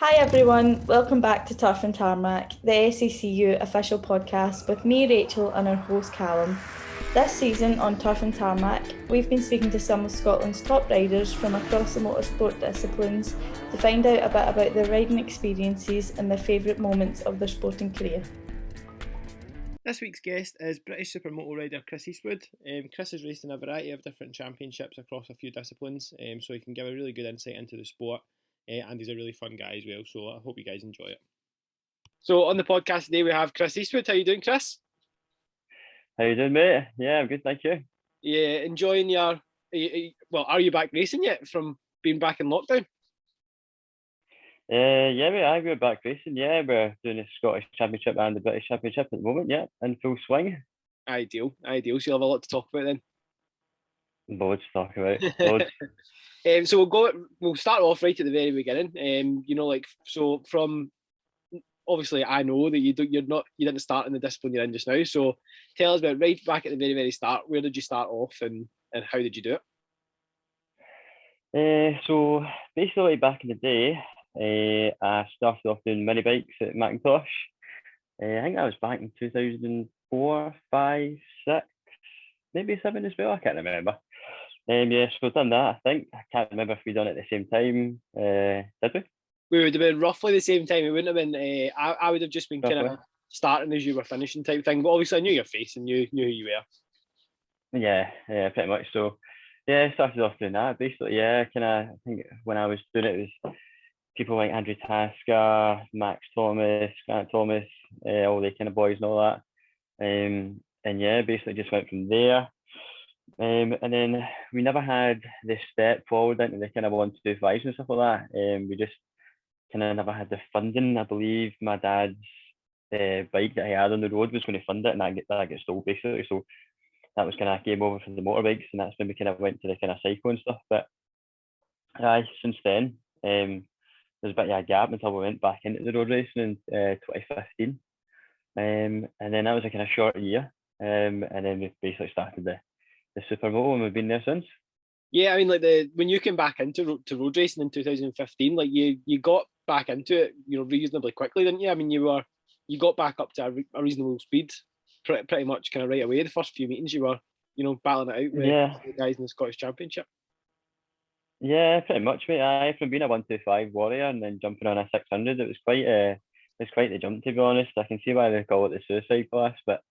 Hi everyone, welcome back to Turf and Tarmac, the SACU official podcast with me, Rachel, and our host Callum. This season on Turf and Tarmac, we've been speaking to some of Scotland's top riders from across the motorsport disciplines to find out a bit about their riding experiences and their favourite moments of their sporting career. This week's guest is British supermoto rider Chris Eastwood. Chris has raced in a variety of different championships across a few disciplines, so he can give a really good insight into the sport, and he's a really fun guy as well, so I hope you guys enjoy it. So on the podcast today we have Chris Eastwood. How you doing, Chris? How you doing, mate? Yeah, I'm good, thank you. Yeah, enjoying your... are you back racing yet from being back in lockdown? Yeah, mate, I go back racing. Yeah, we're doing the Scottish Championship and the British Championship at the moment. Yeah, in full swing. Ideal. So you'll have a lot to talk about then. Loads to talk about. Loads. So we'll start off right at the very beginning. From obviously I know that you didn't start in the discipline you're in just now. So tell us about right back at the very, very start. Where did you start off and how did you do it? So basically back in the day, I started off doing mini bikes at Macintosh. I think that was back in 2004, 5, 6, maybe 7 as well. I can't remember. So I've done that. I think I can't remember if we done it at the same time. Did we? We would have been roughly the same time. It wouldn't have been. I would have just been kind of starting as you were finishing type thing. But obviously, I knew your face and knew who you were. Yeah, pretty much. So, yeah, I started off doing that. Basically, I think when I was doing it, it was people like Andrew Tasker, Max Thomas, Grant Thomas, all the kind of boys and all that. And yeah, basically just went from there. And then we never had the step forward into the kind of 125s and stuff like that. We just kind of never had the funding. I believe my dad's bike that he had on the road was going to fund it, and that get stole basically. So that was kind of game over for the motorbikes, and that's when we kind of went to the kind of cycle and stuff. But since then, there's a bit of a gap until we went back into the road racing in 2015. And then that was a kind of short year. And then we basically started the supermoto, and we've been there since. Yeah, I mean, when you came back into road racing in 2015, like you got back into it, reasonably quickly, didn't you? I mean, you got back up to a reasonable speed, pretty much kind of right away. The first few meetings, you were, battling it out with the guys in the Scottish Championship. Yeah, pretty much, mate. From being a 125 warrior and then jumping on a 600, it was quite the jump, to be honest. I can see why they call it the suicide class, but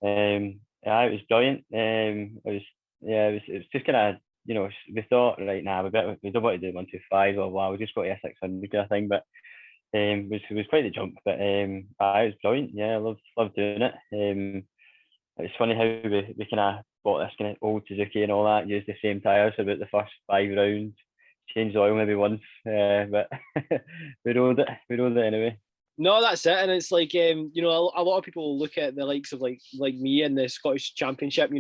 it was brilliant. It was just kind of, we thought, right now, we don't want to do 125 or wow, we just got to a 600 kind of thing, but it was quite the jump. But it was brilliant. Yeah, I loved doing it. It's funny how we kind of bought this kind of old Suzuki and all that, used the same tyres for about the first 5 rounds, changed the oil maybe once, but we rode it anyway. No, that's it, and it's like a lot of people look at the likes of like me in the Scottish Championship.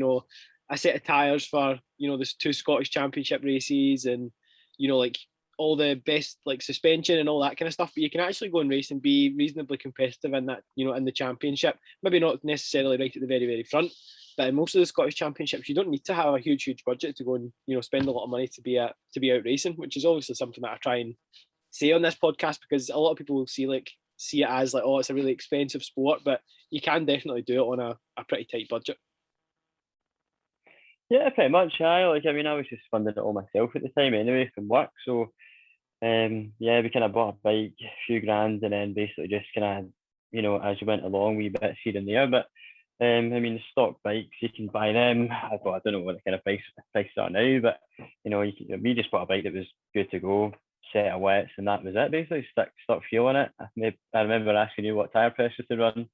A set of tyres for there's 2 Scottish Championship races, and like all the best like suspension and all that kind of stuff. But you can actually go and race and be reasonably competitive in that in the championship. Maybe not necessarily right at the very, very front, but in most of the Scottish Championships, you don't need to have a huge budget to go and spend a lot of money to be out racing, which is obviously something that I try and say on this podcast, because a lot of people will see it as like, oh, it's a really expensive sport, but you can definitely do it on a pretty tight budget. Yeah, pretty much. I was just funding it all myself at the time anyway from work. So we kind of bought a bike, a few grand, and then basically just kind of, as you went along, wee bits here and there. But the stock bikes, you can buy them. I don't know what the kind of prices are now, but we just bought a bike that was good to go, set of wets, and that was it. Basically, stuck fuel in it. I remember asking you what tire pressure to run,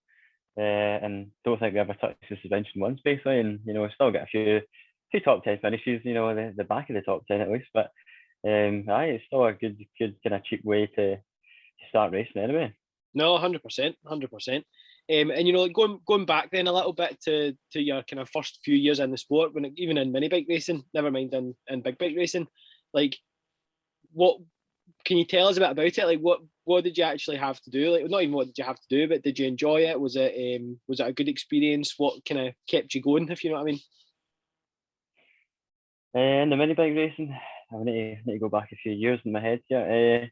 and don't think we ever touched the suspension once, basically. And still get a few top 10 finishes. The back of the top 10 at least, but. It's still a good kind of cheap way to start racing anyway. No, 100%. And going back then a little bit to your kind of first few years in the sport, even in mini bike racing, never mind in big bike racing, like what can you tell us a bit about it? Like what did you actually have to do? Like not even what did you have to do, but did you enjoy it? Was it a good experience? What kind of kept you going, if you know what I mean? In the mini bike racing, I need to go back a few years in my head here.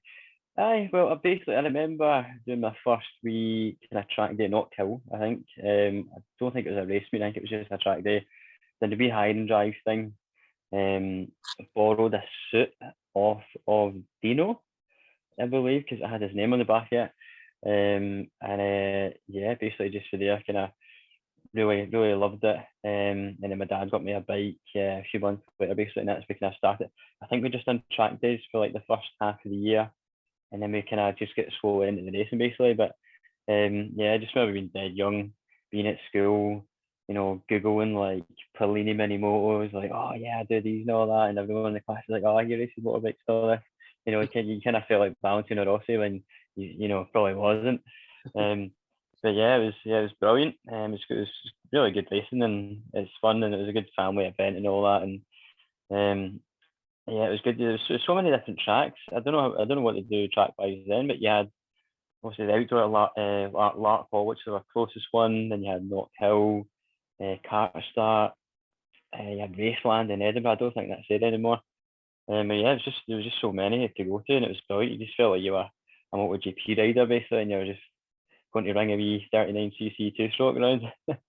Well, I remember doing my first wee kind of track day at Knock Hill, I think. I don't think it was a race meet, I think it was just a track day. Then the wee hide and drive thing. Borrowed a suit off of Dino, I believe, because it had his name on the back of it. Yeah, basically just for there, kind of really loved it. And then my dad got me a bike a few months later, basically, and that's when I started. I think we just done track days for like the first half of the year, and then we kind of just get slowly into the racing, basically. But yeah, I just remember being dead young, being at school, Googling like Pellini minimotos, like, oh yeah, I do these and all that, and everyone in the class is like, oh, you races motorbikes and all this. You kind of feel like Valentino Rossi when probably wasn't. But yeah, it was brilliant. It was really good racing, and it's fun, and it was a good family event and all that, and yeah, it was good. There's so many different tracks. I don't know what to do track wise then, but you had obviously the outdoor Lark Hall, which was our closest one. Then you had Knock Hill, Carterstart, you had Raceland in Edinburgh. I don't think that's there anymore. But yeah, there was just so many to go to, and it was brilliant. You just felt like you were a MotoGP rider basically, and you were just going to ring a wee 39cc two-stroke around.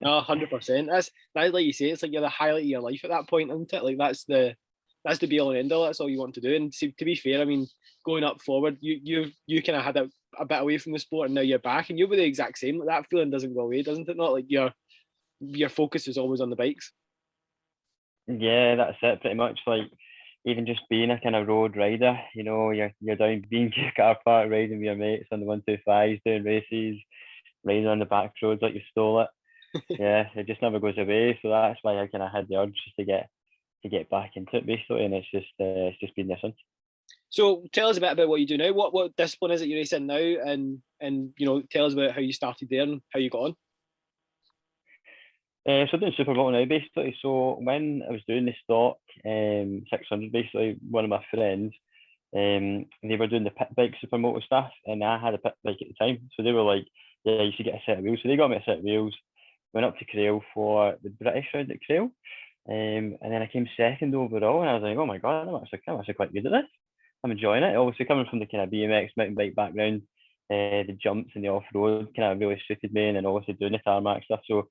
100%. That's like you say, it's like you're the highlight of your life at that point, isn't it? Like that's the be all and end all. That's all you want to do. And to be fair, I mean, going up forward, you kind of had a bit away from the sport, and now you're back, and you'll be the exact same. Like, that feeling doesn't go away, doesn't it? Not like your focus is always on the bikes. Yeah, that's it pretty much. Like even just being a kind of road rider, you're down being your car park, riding with your mates on the 125s, doing races, riding on the back roads like you stole it. Yeah, it just never goes away. So that's why I kind of had the urge just to get back into it basically, and it's just been this one. So tell us a bit about what you do now. What discipline is it you're racing now, and tell us about how you started there and how you got on. So I'm doing supermoto now basically. So when I was doing the stock 600, basically one of my friends, they were doing the pit bike supermoto stuff, and I had a pit bike at the time. So they were like, yeah, you should get a set of wheels. So they got me a set of wheels. Went up to Crail for the British round at Crail, and then I came second overall, and I was like, oh my god, I'm actually quite good at this. I'm enjoying it. Obviously coming from the kind of BMX mountain bike background, the jumps and the off road kind of really suited me, and then obviously doing the tarmac stuff. So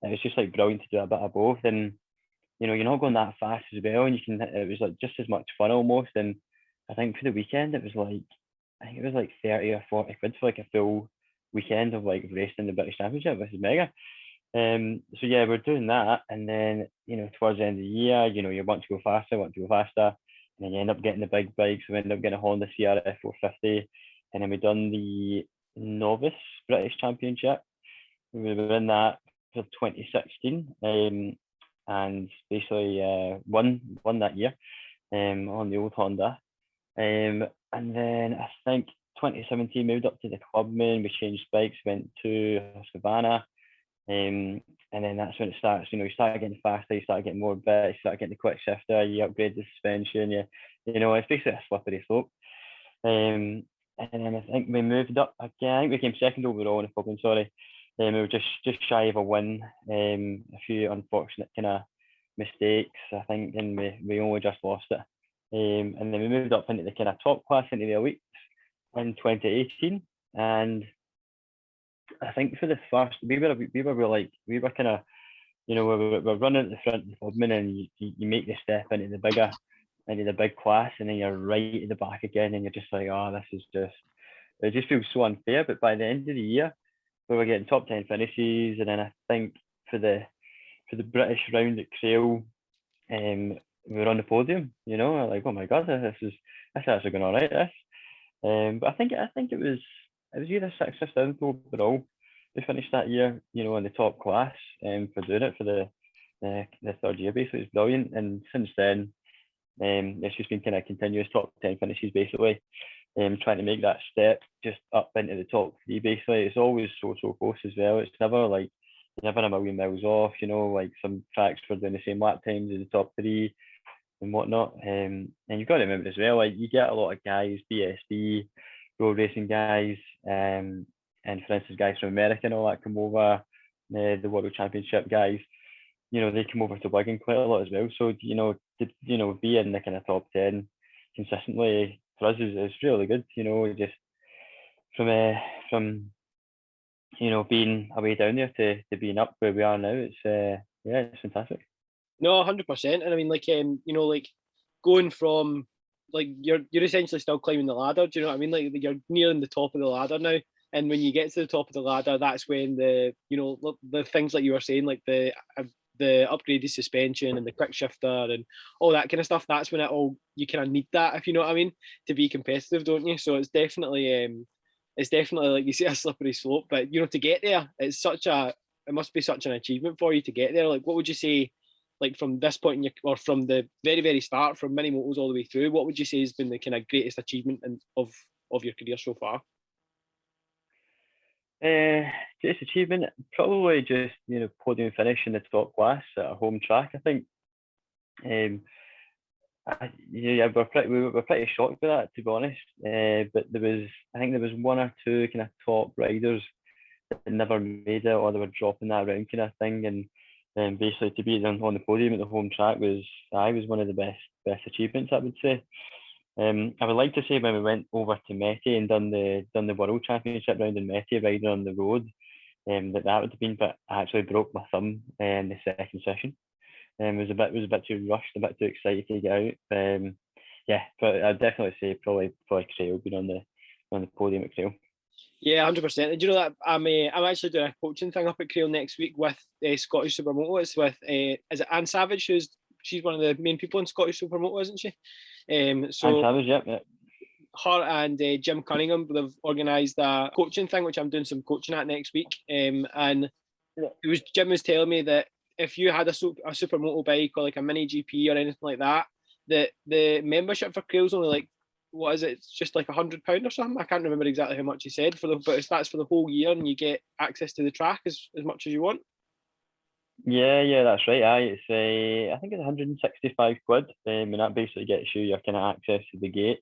it was just like brilliant to do a bit of both, and you're not going that fast as well, and it was like just as much fun almost. And I think for the weekend it was like, I think it was like 30 or 40 quid for like a full weekend of like racing in the British Championship, which is mega. So yeah, we're doing that, and then towards the end of the year, you want to go faster, and then you end up getting the big bikes. We end up getting a Honda CRF 450, and then we done the Novice British Championship. We were in that for 2016, and basically won that year on the old Honda. And then I think 2017 moved up to the Clubman. We changed bikes, went to Savannah. And then that's when it starts. You start getting faster, you start getting more bits, you start getting the quick shifter, you upgrade the suspension. It's basically a slippery slope. And then I think we moved up again. I think we came second overall in the Clubman. Sorry, we were just shy of a win. A few unfortunate kind of mistakes, I think, and we only just lost it. And then we moved up into the kind of top class, into the elite in 2018, and I think for the first, we were kind of, we're running at the front of the Clubman, and you make the step into the big class, and then you're right at the back again, and you're just like, oh, it just feels so unfair. But by the end of the year, we were getting top 10 finishes, and then I think for the British round at Crail, we were on the podium. Like, oh my god, this is actually going all right. This, but I think it was either 6th or 7th overall. We finished that year, in the top class, for doing it for the third year. Basically, it's brilliant. And since then, it's just been kind of continuous top 10 finishes, basically. Trying to make that step just up into the top 3. Basically, it's always so close as well. It's never like never a million miles off. Like some tracks for doing the same lap times as the top 3 and whatnot. And you've got to remember as well, like you get a lot of guys, BSB, road racing guys, and for instance, guys from America and all that come over, the World Championship guys, they come over to Wigan quite a lot as well. So, to be in the kind of top 10 consistently for us is really good. Just from being away down there to being up where we are now, it's fantastic. No, 100%. And I mean, like going from you're essentially still climbing the ladder. Do you know what I mean? Like you're nearing the top of the ladder now. And when you get to the top of the ladder, that's when the things like you were saying, like the upgraded suspension and the quick shifter and all that kind of stuff. That's when you kind of need that, if you know what I mean, to be competitive, don't you? So it's definitely like you say, a slippery slope. But to get there, it must be such an achievement for you to get there. Like, what would you say? Like from this point or from the very, very start, from mini motos all the way through, what would you say has been the kind of greatest achievement of your career so far? Greatest achievement, probably just podium finish in the top class at a home track. I think. We were pretty shocked by that, to be honest. But I think there was one or two kind of top riders that never made it, or they were dropping that round kind of thing, and basically to be on the podium at the home track was one of the best achievements, I would say. I would like to say when we went over to Meti and done the World Championship round in Meti, riding on the road, that would have been, but I actually broke my thumb in the second session. It was a bit too rushed, a bit too excited to get out. But I'd definitely say probably Crail being on the podium at Crail. Yeah, 100%. And do you know that I'm actually doing a coaching thing up at Crail next week with Scottish Supermoto. It's with is it Anne Savage, she's one of the main people in Scottish Supermoto, isn't she? So Anne Savage, yep. Her and Jim Cunningham, they've organised a coaching thing, which I'm doing some coaching at next week. And Jim was telling me that if you had a supermoto bike or like a mini GP or anything like that, the membership for Crail's only like, what is it? It's just like £100 or something. I can't remember exactly how much he said but that's for the whole year, and you get access to the track as much as you want. Yeah, that's right. I think it's 165 quid, and that basically gets you your kind of access to the gate,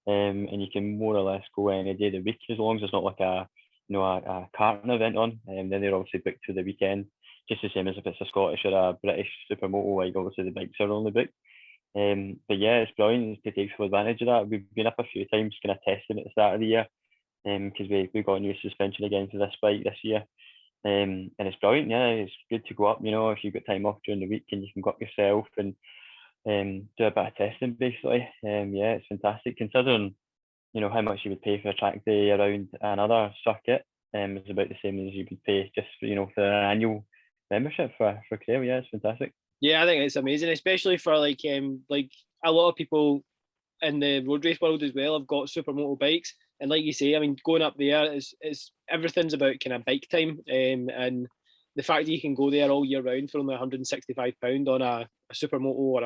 and you can more or less go any day of the week as long as it's not like a karting event on, and then they're obviously booked for the weekend, just the same as if it's a Scottish or a British supermoto. Like obviously the bikes are only booked. But yeah, it's brilliant to take full advantage of that. We've been up a few times kind of testing at the start of the year, because we got a new suspension again for this bike this year. And it's brilliant. Yeah, it's good to go up, if you've got time off during the week and you can go up yourself and do a bit of testing basically. Yeah, it's fantastic considering how much you would pay for a track day around another circuit. It's about the same as you would pay just for an annual membership for Crail. Yeah, it's fantastic. Yeah, I think it's amazing, especially for like a lot of people in the road race world as well have got supermoto bikes, and like you say, I mean, going up there is everything's about kind of bike time, and the fact that you can go there all year round for only £165 on a supermoto or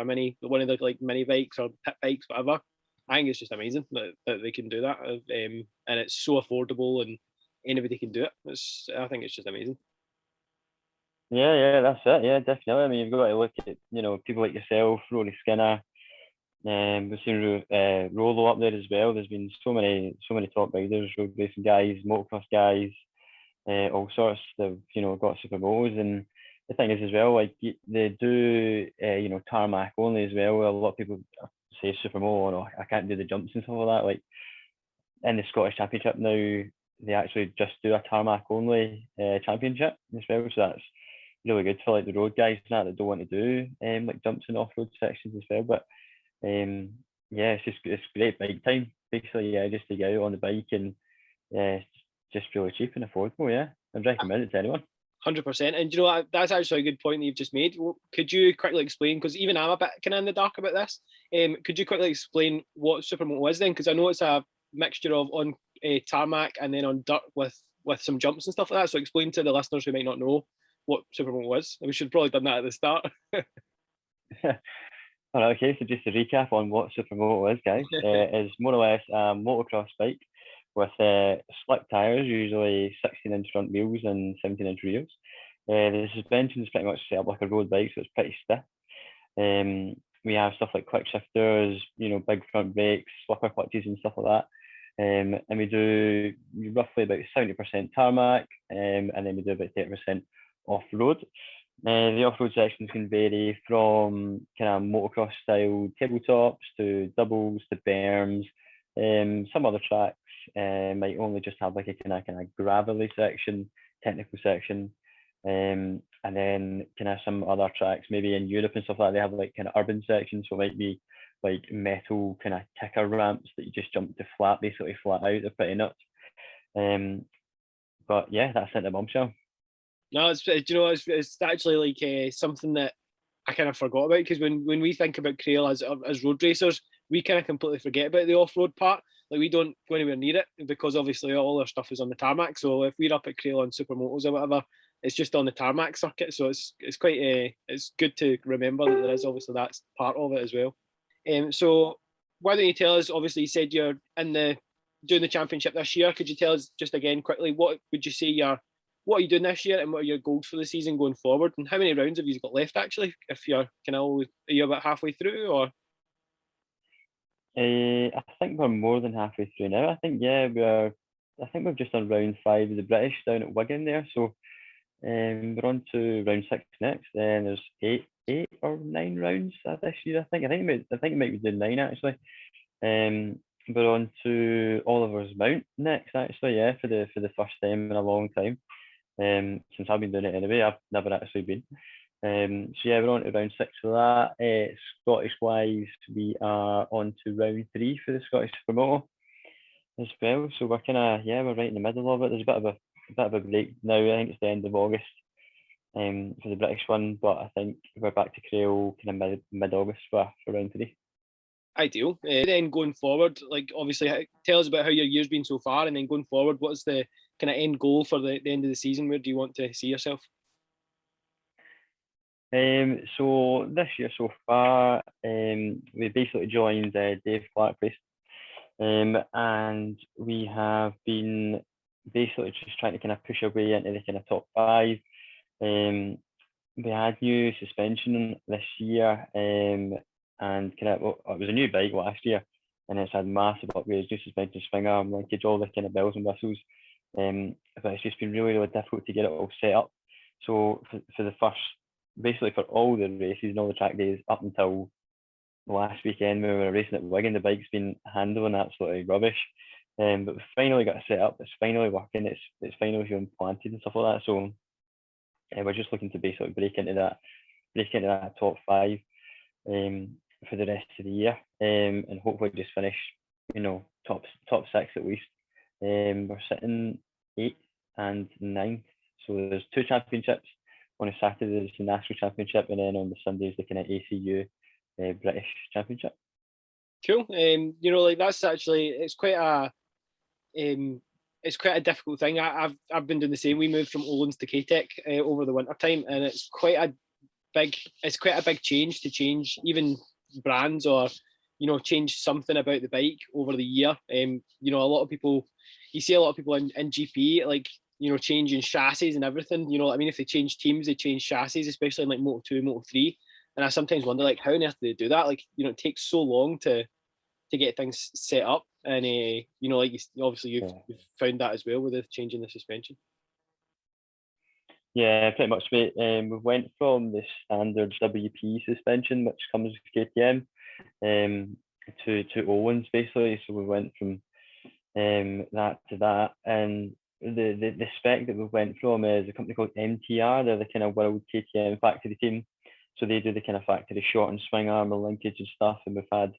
one of the like mini bikes or pit bikes, whatever. I think it's just amazing that they can do that, and it's so affordable and anybody can do it. I think it's just amazing. Yeah, that's it. Yeah, definitely. I mean, you've got to look at people like yourself, Rory Skinner. We've seen Rolo up there as well. There's been so many top riders, road racing guys, motocross guys, all sorts. They've got supermotos, and the thing is as well, like they do tarmac only as well. A lot of people say supermoto, no, I can't do the jumps and stuff like that. Like in the Scottish Championship now, they actually just do a tarmac only championship as well. So that's really good for like the road guys that don't want to do like jumps and off-road sections as well. But yeah, it's great bike time basically. Yeah, just to get out on the bike, and yeah, it's just really cheap and affordable. Yeah, I'd recommend it to anyone. 100%. And you know what? That's actually a good point that you've just made. Could you quickly explain, because even I'm a bit kind of in the dark about this, could you quickly explain what supermoto is then? Because I know it's a mixture of on tarmac and then on dirt with some jumps and stuff like that. So explain to the listeners who might not know what supermoto is. We should probably done that at the start. All right, okay, so just to recap on what supermoto is, guys, is more or less a motocross bike with slick tyres, usually 16-inch front wheels and 17-inch rears. The suspension is pretty much set up like a road bike, so it's pretty stiff. We have stuff like quick shifters, big front brakes, slipper clutches and stuff like that. And we do roughly about 70% tarmac, and then we do about 30% off-road. The off-road sections can vary from kind of motocross style tabletops to doubles to berms, Some other tracks might only just have like a kind of gravelly section, technical section, and then kind of some other tracks, maybe in Europe and stuff like that, they have like kind of urban sections, so it might be like metal kind of kicker ramps that you just jump to flat, basically flat out. They're pretty nuts. But yeah, that's it in a bombshell. No, it's actually like something that I kind of forgot about, because when we think about Crail as road racers, we kind of completely forget about the off-road part. Like, we don't go anywhere near it, because obviously all our stuff is on the tarmac. So if we're up at Crail on supermotos or whatever, it's just on the tarmac circuit. So it's quite it's good to remember that there is obviously that's part of it as well. So why don't you tell us? Obviously, you said you're doing the championship this year. Could you tell us just again quickly, what would you say what are you doing this year, and what are your goals for the season going forward, and how many rounds have you got left actually? If you're are you about halfway through, or? I think we're more than halfway through now. I think we've just done round 5 of the British down at Wigan there. So we're on to round 6 next. Then there's eight or 9 rounds this year. I think it might be doing 9 actually. We're on to Oliver's Mount next actually. Yeah, for the first time in a long time. Since I've been doing it anyway, I've never actually been. So yeah, we're on to round 6 for that. Scottish wise, we are on to round 3 for the Scottish supermoto as well. So we're we're right in the middle of it. There's a bit of a break now. I think it's the end of August for the British one, but I think we're back to Crail kind of mid August for round 3. Ideal. Then going forward, like obviously, tell us about how your year's been so far, and then going forward, what's the kind of end goal for the end of the season? Where do you want to see yourself? So this year so far, we basically joined Dave Clark race, and we have been basically just trying to kind of push our way into the kind of top 5. We had new suspension this year, and kind of it was a new bike last year, and it's had massive upgrades, new suspension, swing arm, linkage, all the kind of bells and whistles. But it's just been really, really difficult to get it all set up. So for the first, basically for all the races and all the track days up until last weekend when we were racing at Wigan, the bike's been handling absolutely rubbish. But we finally got it set up. It's finally working. It's finally being planted and stuff like that. So we're just looking to basically break into that top 5 for the rest of the year, and hopefully just finish, top 6 at least. We're sitting 8th and 9th. So there's 2 championships. On a Saturday there's the national championship, and then on the Sunday is the kind of ACU British championship. Cool. Like that's actually it's quite a difficult thing. I've been doing the same. We moved from Olan's to K-Tech over the winter time, and it's quite a big change to change even brands, or change something about the bike over the year. A lot of people, you see a lot of people in GP like changing chassis and everything. I mean, if they change teams, they change chassis, especially in like Moto 2, Moto 3. And I sometimes wonder, like, how on earth do they do that? Like, it takes so long to get things set up. And like obviously you've found that as well with the changing the suspension. Yeah, pretty much, mate. We went from the standard WP suspension, which comes with KTM, to Owens basically. So we went from that to that, and the spec that we went from is a company called MTR. They're the kind of world KTM factory team, so they do the kind of factory short and swing arm and linkage and stuff. And we've had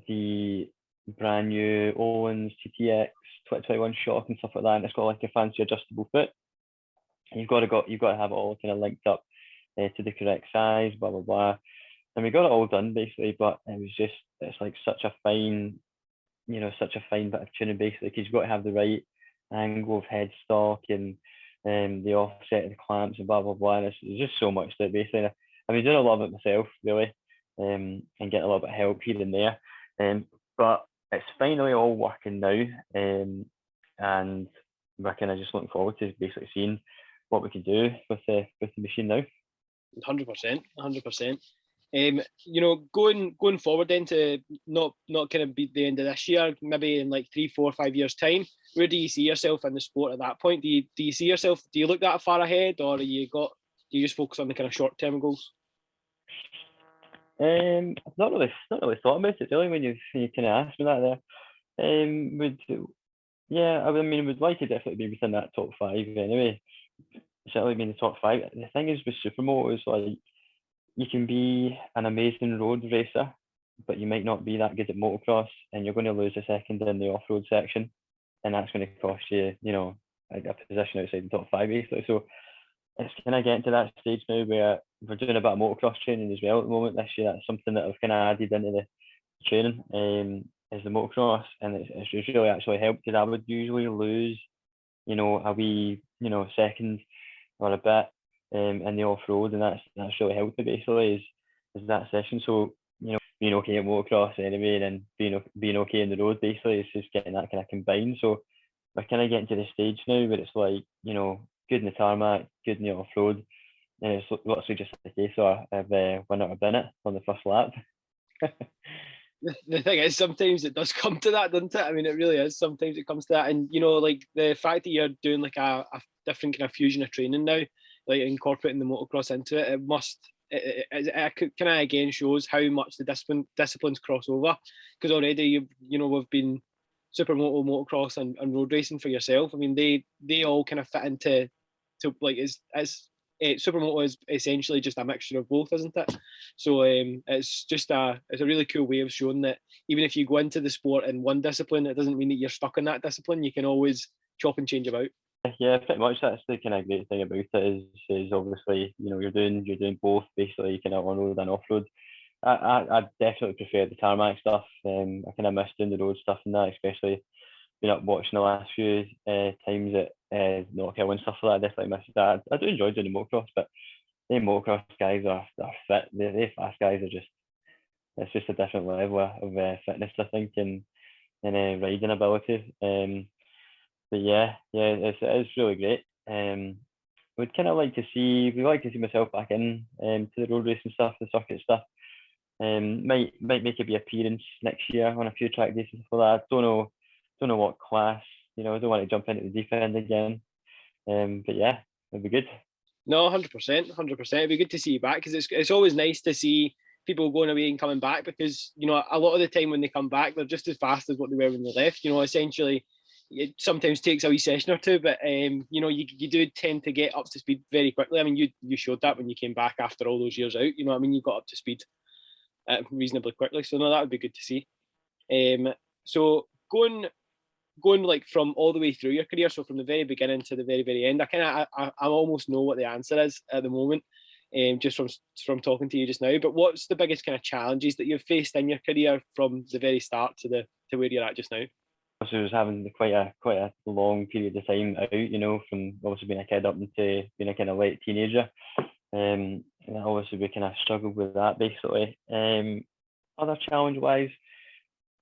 the brand new Owens TTX 2021 shock and stuff like that, and it's got like a fancy adjustable foot. And you've got to have it all kind of linked up to the correct size, blah blah blah. And we got it all done basically, but it's like such a fine bit of tuning basically, because you've got to have the right angle of headstock and the offset of the clamps and blah blah blah. And there's just so much to it basically. I've been doing a lot of it myself really, and getting a little bit of help here and there. But it's finally all working now, and we're kind of just looking forward to basically seeing what we can do with the machine now. 100%. Going forward then to not kind of be the end of this year, maybe in like 3, 4, 5 years time, where do you see yourself in the sport at that point? Do you see yourself? Do you look that far ahead, or do you just focus on the kind of short term goals? I've not really thought about it really when you kind of asked me that there. I mean, would like to definitely be within that top 5 anyway. Certainly be in the top 5. The thing is with supermoto is like you can be an amazing road racer, but you might not be that good at motocross, and you're going to lose a second in the off-road section, and that's going to cost you, a position outside the top 5 basically. So it's kind of getting to that stage now where we're doing a bit of motocross training as well at the moment this year. That's something that I've kind of added into the training, is the motocross, and it's really actually helped because I would usually lose, a wee, second or a bit in the off road, and that's really helped me basically is that session. So being okay at motocross anyway, and then being okay in the road basically is just getting that kind of combined. So we're kind of getting to the stage now where it's like good in the tarmac, good in the off road, and it's literally just the case of winner or bin it on the first lap. The thing is, sometimes it does come to that, doesn't it? I mean, it really is. Sometimes it comes to that, and like the fact that you're doing like a different kind of fusion of training now, like incorporating the motocross into it, it kind of again shows how much the disciplines cross over. Because already we've been supermoto, motocross, and road racing for yourself. I mean, they all kind of fit into like supermoto is essentially just a mixture of both, isn't it? So it's a really cool way of showing that even if you go into the sport in one discipline, it doesn't mean that you're stuck in that discipline. You can always chop and change about. Yeah, pretty much. That's the kind of great thing about it is obviously you're doing both basically, kind of on road and off road. I definitely prefer the tarmac stuff. I kind of miss doing the road stuff and that, especially been up watching the last few times at Knock Hill and stuff like that. I definitely miss that. I do enjoy doing the motocross, but the motocross guys are fit. The fast guys are it's just a different level of fitness, I think, and riding ability. But yeah, it is really great. We'd like to see myself back in to the road racing stuff, the circuit stuff. Might make a wee appearance next year on a few track days and stuff like that. Don't know what class. I don't want to jump into the deep end again. But yeah, it'd be good. No, 100%. It'd be good to see you back because it's always nice to see people going away and coming back because a lot of the time when they come back they're just as fast as what they were when they left. Essentially it sometimes takes a wee session or two, but you do tend to get up to speed very quickly. I mean, you showed that when you came back after all those years out. You got up to speed reasonably quickly. So no, that would be good to see. So going like from all the way through your career, so from the very beginning to the very, very end, I almost know what the answer is at the moment, just from talking to you just now. But what's the biggest kind of challenges that you've faced in your career from the very start to where you're at just now? So I was having quite a long period of time out, from obviously being a kid up into being a kind of late teenager. And obviously we kind of struggled with that basically. Other challenge wise,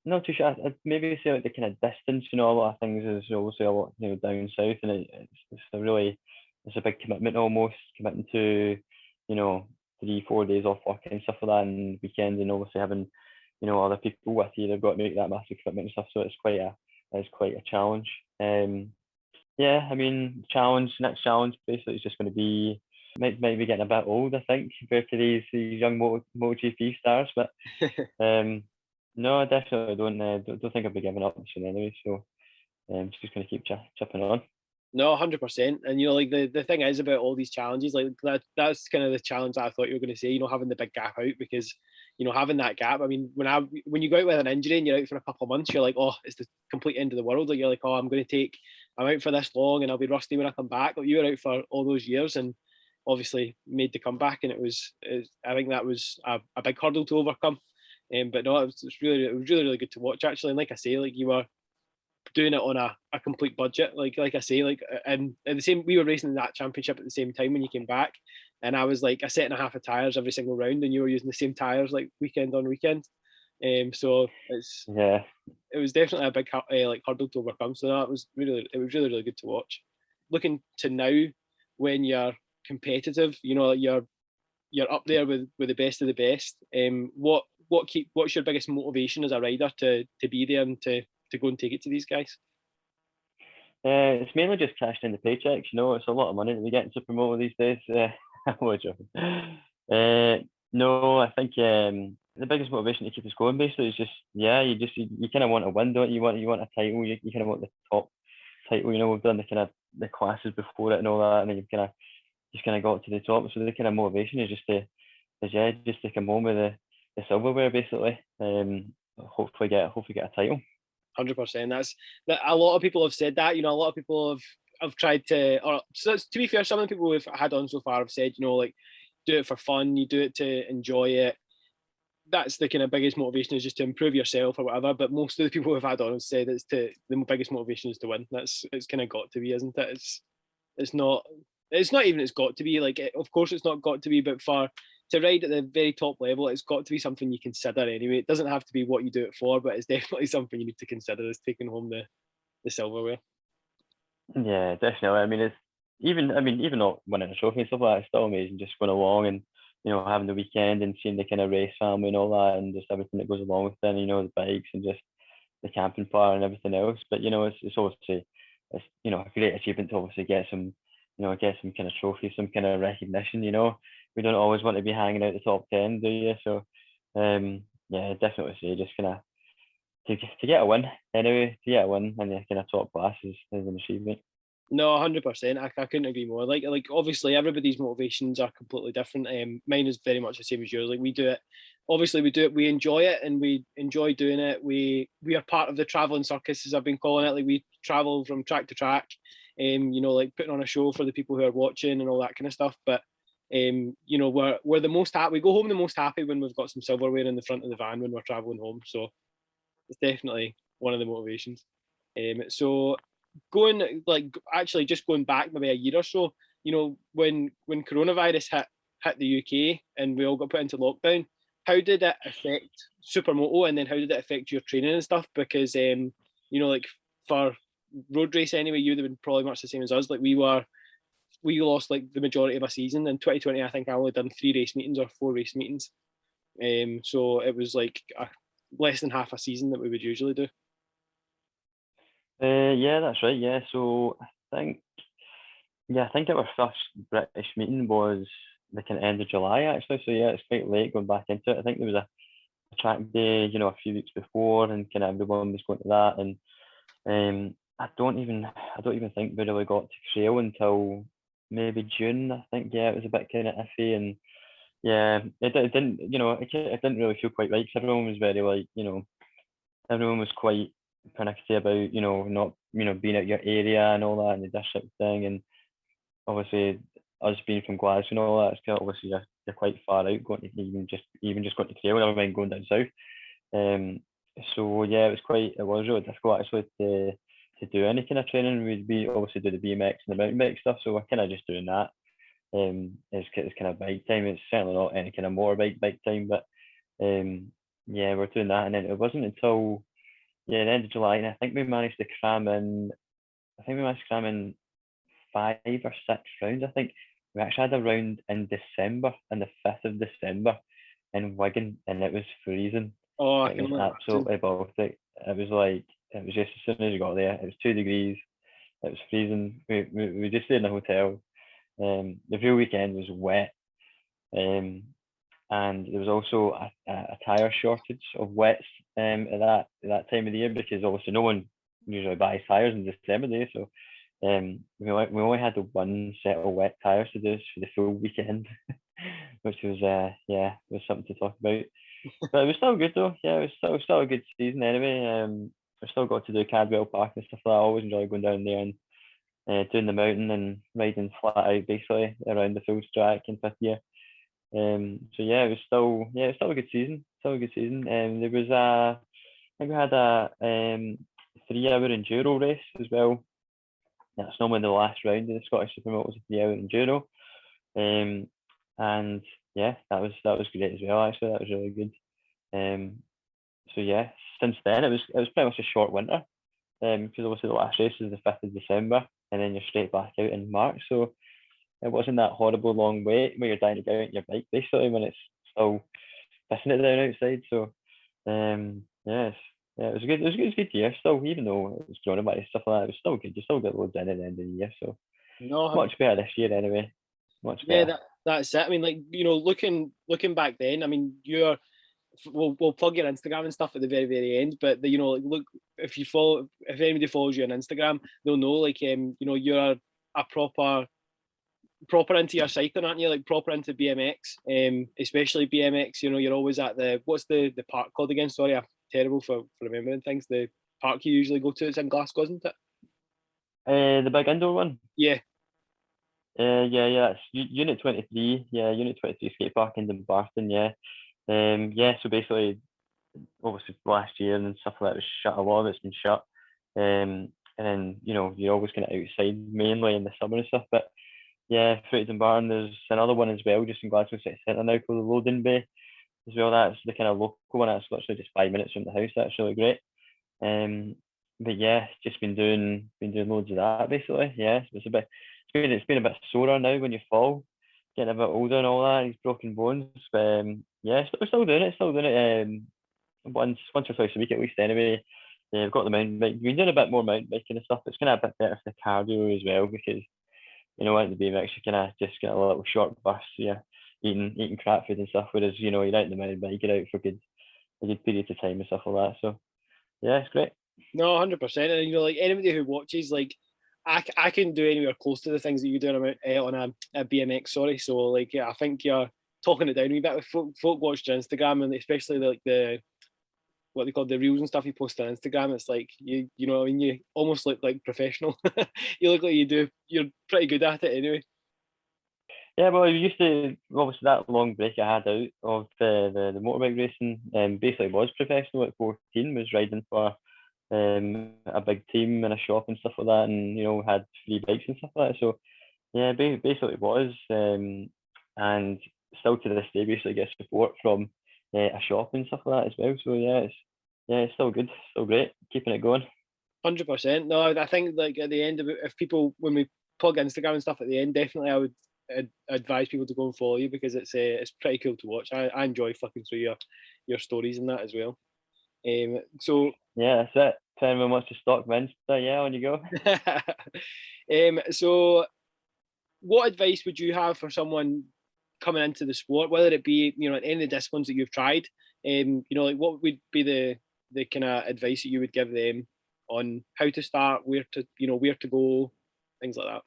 not too sure. I'd maybe say like the kind of distance, a lot of things is obviously a lot, down south, and it's a big commitment almost, committing to, 3-4 days off work and stuff like that, and weekends, and obviously having, other people with you, they've got to make that massive commitment and stuff. So it's quite a challenge. Yeah, I mean, next challenge basically is just going to be might be getting a bit old, I think, compared to these young MotoGP stars, but no, I definitely don't think I'll be giving up soon anyway. So just going to keep chipping on. No, 100%. And like the thing is about all these challenges, like that's kind of the challenge that I thought you were going to say. Having the big gap out because having that gap. I mean, when you go out with an injury and you're out for a couple of months, you're like, oh, it's the complete end of the world. Like you're like, oh, I'm out for this long and I'll be rusty when I come back. But you were out for all those years and obviously made the comeback, and I think that was a big hurdle to overcome. But no, it was really, really good to watch actually. And like I say, like you were doing it on a complete budget. Like I say, like and at the same, we were racing in that championship at the same time when you came back, and I was like a set and a half of tires every single round, and you were using the same tires like weekend on weekend. So it was definitely a big like hurdle to overcome. So it was really, really good to watch. Looking to now, when you're competitive, you're up there with the best of the best. What's your biggest motivation as a rider to be there and to go and take it to these guys? It's mainly just cashing in the paychecks. It's a lot of money that we get in supermoto these days. I'm only joking. No, I think the biggest motivation to keep us going basically is just you kind of want to win, don't you? You want a title. You kind of want the top title. We've done the kind of the classes before it and all that, and then you've kind of got to the top. So the kind of motivation is just to come home with the silverware basically. Hopefully get a title. 100%. That's that. A lot of people have said that. A lot of people have tried to. Or so to be fair, some of the people we've had on so far have said, like, do it for fun. You do it to enjoy it. That's the kind of biggest motivation, is just to improve yourself or whatever. But most of the people we've had on have said the biggest motivation is to win. It's kind of got to be, isn't it? It's not. It's not even. It's got to be like. Of course, it's not got to be. But to ride at the very top level, it's got to be something you consider anyway. It doesn't have to be what you do it for, but it's definitely something you need to consider as taking home the silverware. Yeah, definitely. I mean, even not winning a trophy and stuff like that, it's still amazing just going along and having the weekend and seeing the kind of race family and all that, and just everything that goes along with it. The bikes and just the camping fire and everything else. But it's obviously a great achievement to obviously get some kind of trophy, some kind of recognition. We don't always want to be hanging out the top 10, do you? So yeah, definitely say just kind of to get a win anyway, to get a win in the kind of top class is an achievement. No, 100%. I couldn't agree more. Like obviously everybody's motivations are completely different. Mine is very much the same as yours. Like we do it. Obviously we do it. We enjoy it and we enjoy doing it. We are part of the traveling circus, as I've been calling it. Like we travel from track to track. Like putting on a show for the people who are watching and all that kind of stuff. But we're the most happy. We go home the most happy when we've got some silverware in the front of the van when we're traveling home. So it's definitely one of the motivations. So just going back maybe a year or so, when coronavirus hit the UK and we all got put into lockdown, how did it affect supermoto, and then how did it affect your training and stuff? Because like for road race anyway, you'd have been probably much the same as us. Like we lost like the majority of a season in 2020. I think I only done 3 race meetings or 4 race meetings. So it was like less than half a season that we would usually do. Yeah, that's right. Yeah, so I think our first British meeting was the kind of end of July actually. So yeah, it's quite late going back into it. I think there was a track day, a few weeks before, and kind of everyone was going to that. And I don't even think we really got to trail until maybe June. I think it was a bit kind of iffy, and yeah, it didn't it didn't really feel quite right because everyone was very like everyone was quite panicky about not being at your area and all that and the district thing, and obviously us being from Glasgow and all that, it's kind of obviously you're quite far out going to even just going to trail, never mind going down south. So yeah, it was really difficult actually to do any kind of training. We obviously do the BMX and the mountain bike stuff, so we're kind of just doing that. It's kind of bike time. It's certainly not any kind of motorbike bike time, but yeah, we're doing that. And then it wasn't until the end of July, and I think we managed to cram in 5 or 6 rounds. I think we actually had a round in December, on the 5th of December in Wigan, and it was freezing. Oh, it was absolutely Baltic. It was just as soon as you got there, it was 2 degrees. It was freezing. We just stayed in a hotel. The real weekend was wet, and there was also a tire shortage of wets at that time of the year, because obviously no one usually buys tires in December, do they? So we only had the 1 set of wet tires to do for the full weekend, which was was something to talk about. But it was still good though. Yeah, it was still a good season anyway. I still got to do Cadwell Park and stuff like that. I always enjoy going down there and doing the mountain and riding flat out basically around the full track in 5th year. So yeah, it was still a good season. Still a good season. There was I think we had a 3-hour enduro race as well. That's normally the last round of the Scottish Supermoto, was a 3-hour enduro. And yeah, that was great as well. Actually, that was really good. So yeah, since then it was pretty much a short winter. Because obviously the last race is the 5th of December, and then you're straight back out in March. So it wasn't that horrible long wait where you're dying to get out on your bike basically when it's still pissing it down outside. So it was good. It was a good year still, even though it was coronavirus and stuff like that. It was still good. You still get loads in at the end of the year. So no, much better this year anyway. Much better. That's it. I mean, like, you know, looking back then, I mean, we'll plug your Instagram and stuff at the very, very end, but you know, like, look, if anybody follows you on Instagram, they'll know, like, you know, you're a proper into your cycling, aren't you? Like, proper into BMX, especially BMX. You know, you're always at what's the park called again? Sorry, I'm terrible for remembering things. The park you usually go to, it's in Glasgow, isn't it? The big indoor one. Yeah. Yeah. It's Unit 23. Yeah, Unit 23 skate park in Dumbarton. Yeah. Yeah. So basically, obviously last year and stuff like that was shut. A lot of it's been shut. And then, you know, you're always kind of outside mainly in the summer and stuff. But yeah, through to Dumbarton, there's another one as well, just in Glasgow City Centre now, called the Loading Bay as well. That's the kind of local one. That's literally just 5 minutes from the house. That's really great. But yeah, just been doing loads of that basically. Yeah, it's been a bit sorer now when you fall, getting a bit older and all that. These broken bones. But yeah, we're still doing it. Once or twice a week at least anyway. Yeah, we've got the mountain bike. We've been doing a bit more mountain biking and stuff. It's kind of a bit better for the cardio as well, because you know at the BMX you kind of just get a little short burst. Yeah, eating crap food and stuff. Whereas you know you're out in the mountain bike, you're out for a good period of time and stuff like that. So yeah, it's great. No, 100%. And you know, like, anybody who watches, like, I couldn't do anywhere close to the things that you do on a BMX. Sorry, so like, yeah, I think you're talking it down a wee bit. With folk watch your Instagram, and especially like the what they call the reels and stuff you post on Instagram. It's like you know what I mean, you almost look like professional. You look like you're pretty good at it anyway. Yeah, well, I used to, obviously that long break I had out of the motorbike racing, basically was professional at 14, was riding for a big team and a shop and stuff like that, and you know had free bikes and stuff like that. So yeah, basically it was, and still to this day basically get support from a shop and stuff like that as well. So it's still good, still great, keeping it going. 100%. No, I think like at the end of it, if people when we plug Instagram and stuff at the end, definitely I would advise people to go and follow you, because it's pretty cool to watch. I enjoy flicking through your stories and that as well. So yeah, that's it. If anyone wants to stalk my Insta, yeah, on you go. So what advice would you have for someone coming into the sport, whether it be, you know, in any of the disciplines that you've tried? You know, like, what would be the kind of advice that you would give them on how to start, where to go, things like that?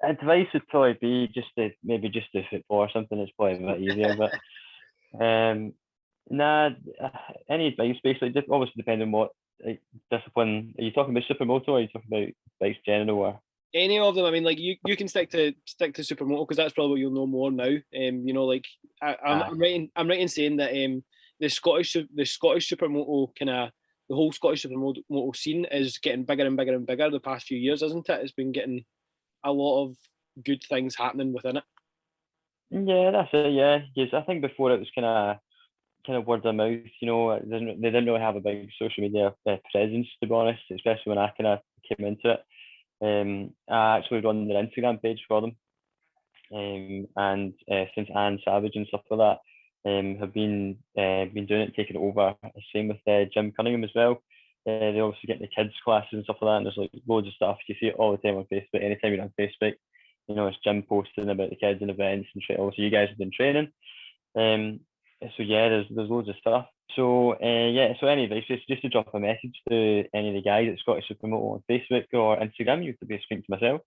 Advice would probably be just to football or something. It's probably a bit easier, but nah. Any advice basically just obviously depends on what discipline. Are you talking about supermoto, or are you talking about bikes general, or any of them? I mean, like, you can stick to supermoto, because that's probably what you'll know more now. You know, like, I'm right in saying that the Scottish supermoto kind of, the whole Scottish supermoto scene is getting bigger and bigger and bigger the past few years, isn't it? It's been getting a lot of good things happening within it. Yeah, that's it. Yeah, because I think before it was kind of word of mouth. You know, they didn't really have a big social media presence, to be honest, especially when I kind of came into it. I actually run their Instagram page for them, and since Anne Savage and stuff like that have been doing it, taking it over. Same with Jim Cunningham as well. They obviously get the kids classes and stuff like that, and there's like loads of stuff. You see it all the time on Facebook. Anytime you're on Facebook, you know, it's Jim posting about the kids and events and also you guys have been training. So yeah, there's loads of stuff. So yeah, so any advice, just to drop a message to any of the guys at Scottish Supermoto on Facebook or Instagram. You could be speaking to myself.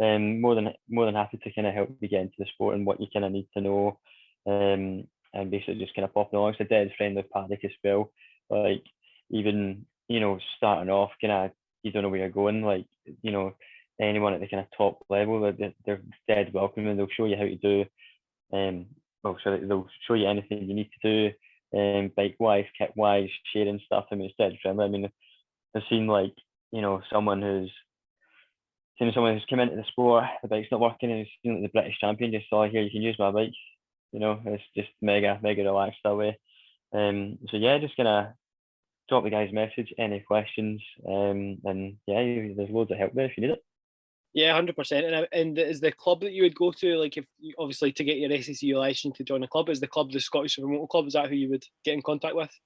More than happy to kind of help you get into the sport and what you kind of need to know. And basically just kind of popping along. It's a dead friend of Paddock as well. Like, even, you know, starting off, kind of, you don't know where you're going. Like, you know, anyone at the kind of top level, they're dead welcome, and they'll show you how to do. They'll show you anything you need to do, bike wise, kit wise, sharing stuff. I mean, it's dead friendly. I mean, I've seen, like, you know, someone who's come into the sport, the bike's not working, and he's seen like the British champion, just saw, here, you can use my bike. You know, it's just mega relaxed that way. So yeah, just gonna drop the guys a message, any questions, and yeah, there's loads of help there if you need it. Yeah, 100%. And is the club that you would go to, like, if you, obviously to get your SACU license to join a club, is the club the Scottish Supermoto Club? Is that who you would get in contact with?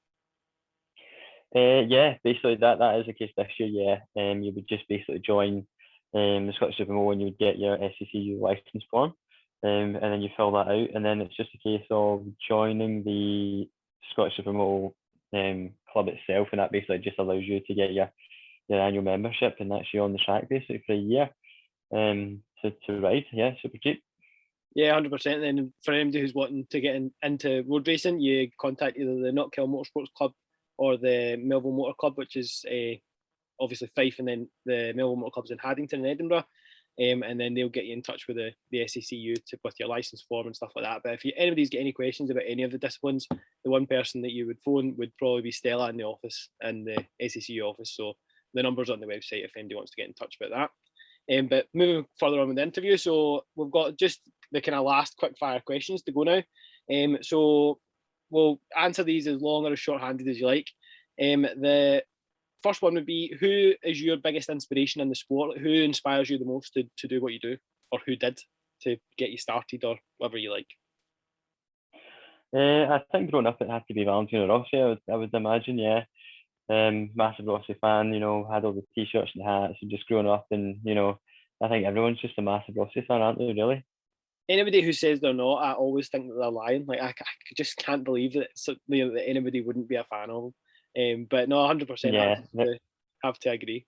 Yeah, basically that is the case this year. Yeah, you would just basically join the Scottish Supermoto, and you would get your SACU license form, and then you fill that out, and then it's just a case of joining the Scottish Supermoto club itself, and that basically just allows you to get your annual membership, and that's you on the track basically for a year to ride. Yeah, super cheap. Yeah, 100%. Then for anybody who's wanting to get into road racing, you contact either the Knockhill Motorsports Club or the Melville Motor Club, which is obviously Fife, and then the Melville Motor Club's in Haddington and Edinburgh. And then they'll get you in touch with the SACU with your license form and stuff like that. But if anybody's got any questions about any of the disciplines, the one person that you would phone would probably be Stella in the office, in the SACU office. So the number's on the website if anybody wants to get in touch about that. But moving further on with the interview, so we've got just the kind of last quick fire questions to go now. So we'll answer these as long or as short-handed as you like. The first one would be, who is your biggest inspiration in the sport? Who inspires you the most to do what you do, or who did to get you started, or whatever you like? I think growing up it had to be Valentino Rossi. I would imagine, yeah. Massive Rossi fan, had all the t-shirts and hats, and just growing up, and I think everyone's just a massive Rossi fan, aren't they, really? Anybody who says they're not, I always think that they're lying. Like, I just can't believe that that anybody wouldn't be a fan of them. But no, 100%. Yeah, have to agree.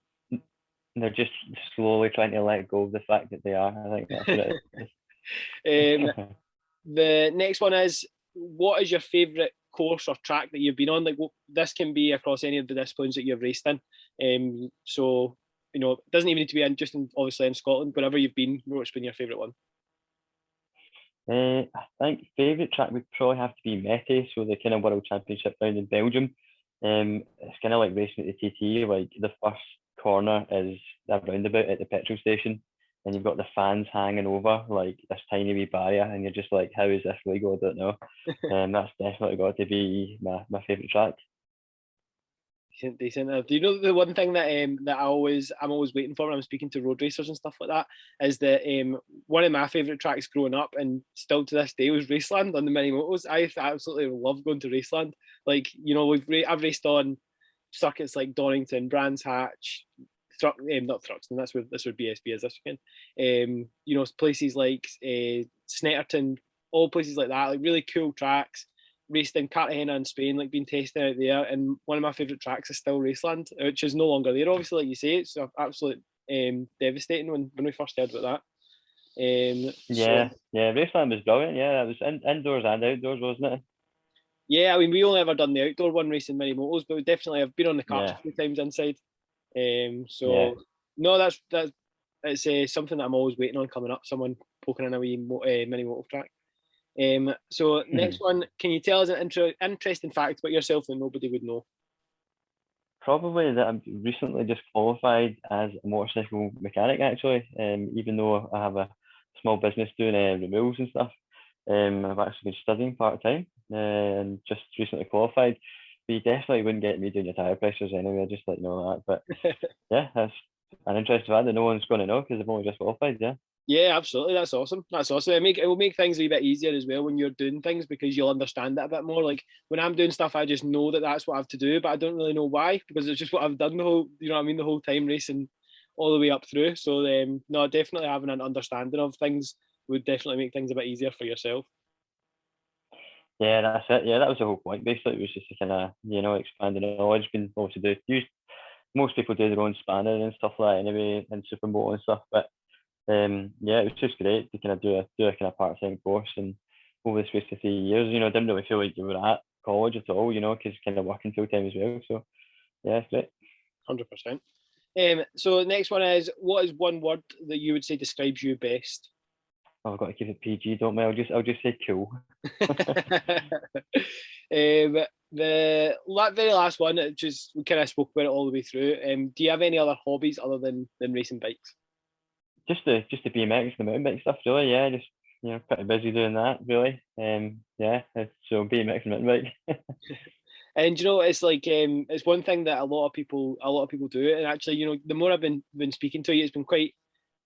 They're just slowly trying to let go of the fact that they are. I think that's what it is. The next one is, what is your favourite course or track that you've been on? Like, this can be across any of the disciplines that you've raced in. So it doesn't even need to be obviously in Scotland. Wherever you've been, what's been your favourite one? I think favourite track would probably have to be Mete, so the kind of World Championship down in Belgium. It's kind of like racing at the TT. Like, the first corner is that roundabout at the petrol station, and you've got the fans hanging over like this tiny wee barrier, and you're just like, how is this legal? I don't know. That's definitely got to be my favourite track. Decent. Do you know the one thing that I'm always waiting for when I'm speaking to road racers and stuff like that is that one of my favourite tracks growing up, and still to this day, was Raceland on the minimotos. I absolutely love going to Raceland. Like, I've raced on circuits like Donington, Brands Hatch, not Thruxton. That's where BSB is this weekend. Places like Snetterton, all places like that, like really cool tracks. Raced in Cartagena in Spain, like being tested out there, and one of my favourite tracks is still Raceland, which is no longer there. Obviously, like you say, it's absolutely devastating when we first heard about that. Raceland was brilliant. Yeah, it was indoors and outdoors, wasn't it? Yeah, I mean, we only ever done the outdoor one, racing mini motos, but we definitely have been on the carts a few times inside. No, that's it's something that I'm always waiting on coming up. Someone poking in a wee mini moto track. So next one, can you tell us an interesting fact about yourself that nobody would know? Probably that I'm recently just qualified as a motorcycle mechanic, actually. Even though I have a small business doing removals and stuff, I've actually been studying part-time and just recently qualified. But you definitely wouldn't get me doing your tyre pressures anyway, I just let you know that. But yeah, that's an interesting fact that no one's going to know because I've only just qualified, yeah. Yeah, absolutely. That's awesome. It will make things a bit easier as well when you're doing things, because you'll understand it a bit more. Like, when I'm doing stuff, I just know that that's what I have to do, but I don't really know why, because it's just what I've done the whole time racing all the way up through. So no, definitely having an understanding of things would definitely make things a bit easier for yourself. Yeah, that's it. Yeah, that was the whole point. Basically, it was just to kind of, expand the knowledge, being able to do. Most people do their own spanner and stuff like that anyway, and supermoto and stuff, but yeah, it was just great to kind of do a kind of part-time course, and over the space of 3 years, I didn't really feel like you were at college at all, because kind of working full time as well. So yeah, it's great. 100%. So the next one is, what is one word that you would say describes you best? I've got to keep it PG, don't I? I'll just say cool. The very last one, we kind of spoke about it all the way through. Do you have any other hobbies other than racing bikes? Just the BMX, the mountain bike stuff, really. Yeah, just pretty busy doing that, really. So BMX and mountain bike. And it's like it's one thing that a lot of people do. And actually, the more I've been speaking to you,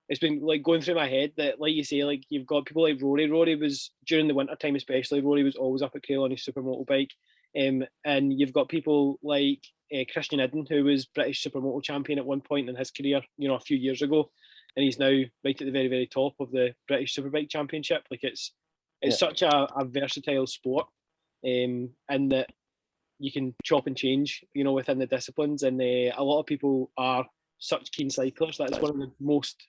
it's been like going through my head that, like you say, like you've got people like Rory. Rory was, during the winter time especially, Rory was always up at Crail on his supermoto bike. And you've got people like Christian Idden, who was British supermoto champion at one point in his career, a few years ago, and he's now right at the very, very top of the British Superbike Championship. Like it's such a versatile sport, and that you can chop and change, within the disciplines. And a lot of people are such keen cyclists. That's one of the most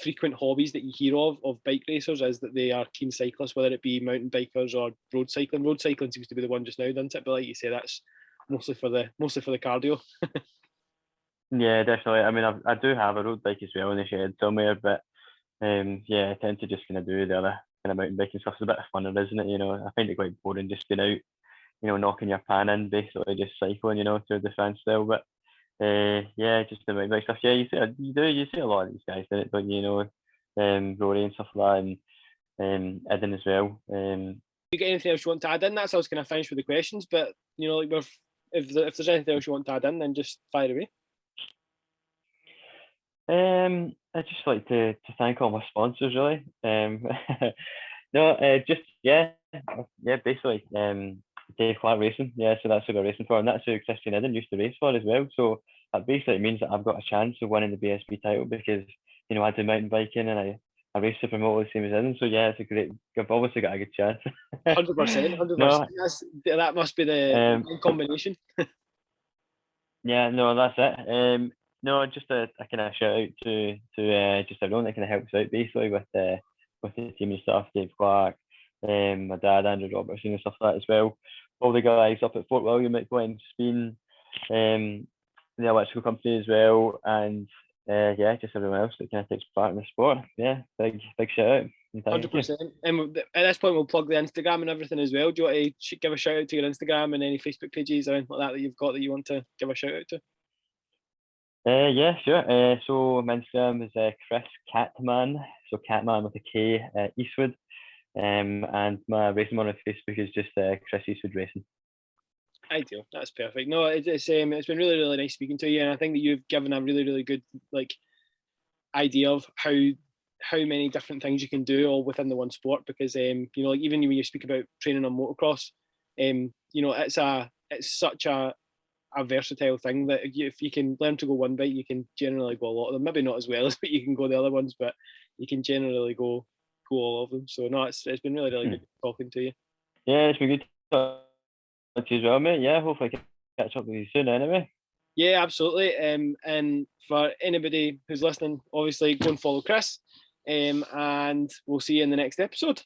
frequent hobbies that you hear of bike racers, is that they are keen cyclists, whether it be mountain bikers or road cycling. Road cycling seems to be the one just now, doesn't it? But like you say, that's mostly for the cardio. Yeah, definitely. I mean, I do have a road bike as well in the shed somewhere, but yeah, I tend to just kind of do the other kind of mountain biking stuff. It's a bit of fun, isn't it? I find it quite boring just being out, knocking your pan in, basically just cycling, to the fan style. But yeah, just the mountain bike stuff. Yeah, you see a lot of these guys in it, but Rory and stuff like that, and Eden as well. You get anything else you want to add in? That's how I was kind of finished with the questions. But if there's anything else you want to add in, then just fire away. I'd just like to thank all my sponsors, really. No, just basically, Dave Clark Racing. Yeah, so that's who we're racing for, and that's who Christian Eden used to race for as well. So that basically means that I've got a chance of winning the BSB title, because I do mountain biking and I race supermoto the same as Eden. So yeah, it's a great. I've obviously got a good chance. 100%, 100%. That must be the combination. Yeah, no, that's it. No, just a kind of shout out to just everyone that kind of helps out basically with the team and stuff. Dave Clark, my dad Andrew Robertson and stuff like that as well. All the guys up at Fort William at Glen Speen, the electrical company as well, and yeah, just everyone else that kind of takes part in the sport. Yeah, big shout out. 100%. And at this point, we'll plug the Instagram and everything as well. Do you want to give a shout out to your Instagram and any Facebook pages or anything like that you've got that you want to give a shout out to? Yeah, sure. So my Instagram is Chris Catman, so Catman with a K, Eastwood, and my racing one on Facebook is just Chris Eastwood Racing. Ideal. That's perfect. No, it's been really, really nice speaking to you, and I think that you've given a really, really good idea of how many different things you can do all within the one sport. Because even when you speak about training on motocross, it's such a versatile thing that if you can learn to go one bike, you can generally go a lot of them. Maybe not as well as what you can go the other ones, but you can generally go all of them. So no, it's been really, really good talking to you. Yeah, it's been good talking to you as well, mate. Yeah, hopefully I can catch up with you soon anyway. Yeah, absolutely. And for anybody who's listening, obviously go and follow Chris, and we'll see you in the next episode.